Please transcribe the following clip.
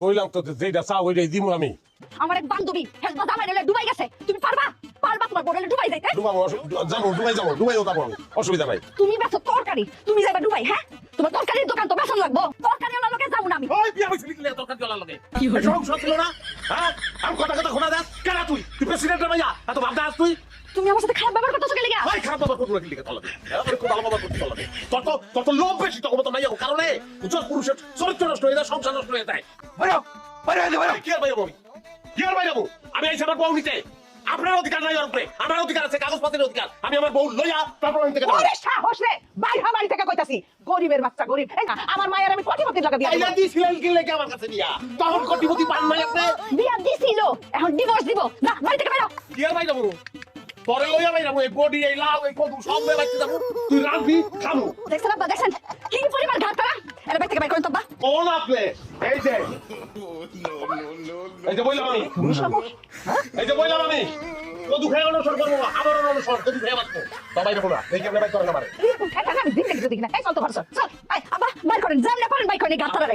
কইলাম তো যেটা চাও ওইটাই দিমু আমি। আমার এক বান্ধবী হেলবা জামাই রেলে ডুবাই গেছে, তুমি পারবা তোমার বোনের ডুবাই যাইতে? যাবো দুবাইও যাবো আমি, অসুবিধা নাই। তুমি বেচো তরকারি, তুমি যাইবা ডুবাই? হ্যাঁ, তোমার তরকারির দোকান তো বেচন লাগবো, তরকারি ওনার লোকে যাবো না আমি। ওই বিয়া হইছিলি কি লাগে তরকারি ওয়ালার লগে? কি হইছে? সংসার ছিল না? হ্যাঁ, আমি কথা শোনা দাস কেন তুই প্রেসিডেন্টের ভাইয়া এত ভাবনা আস তুই? তুমি আমার সাথে খারাপ ব্যবহার করতেছো কি লাগা? ভাই খারাপ বাবা করতে লিখে তলাবে আমার খুব ভালো বাবা করতে তলাবে তত লোভ বেশি তখন তো নাই কারণে উচ্চ পুরুষের চরিত্র নষ্ট হয়ে যায়, সংসার নষ্ট হয়ে যায়। বাইরে বাইরে বাইরে কি আর বাইরে বমি কি আর বাইরে বউ আমি আইছি আমার বউ নিতে। আপনার অধিকার নাই ওর উপরে, আমার অধিকার আছে, কাগজপত্রের অধিকার। আমি আমার বউ লইয়া তারপর আমি থেকে ওরে সাহস রে, বাইরে বাড়ি থেকে কইতাছি, গরিবের বাচ্চা গরিব। এই না, আমার মায়ের আমি কোটিপতির লাগা বিয়া আইলা দিছিলেন কি লাগে আমার কাছে দিয়া? তখন কোটিপতি পান নাই আপনি? বিয়া দিছিল, এখন ডিভোর্স দিব। না, বাড়ি থেকে বেরো। কি আর বাইরে বউ পরে লইয়া বাইরে বউ এই বডি এই লাউ এই কদু সব লইয়া বাইতে যাবো। তুই রাখবি খামু। দেখছেন আব্বা, দেখছেন কি পরিমাণ ঘাট তারা? এর বাড়ি থেকে বের করেন তো আব্বা। কোন আপনি? এই যে এই যে বললাম আমি, এই যে বললাম আমি কদু খেয়ে অনুসর করবো, আবার অনুসর কদু খেয়ে বাঁচবো। তো বাইরে বলা দেখি আপনি বাইর করেন আমারে। আমি দিন দেখি না, এই চল তো ভারসর চল। আব্বা বাইর করেন, জানলে পারেন বাইর করেন ঘাট তারা।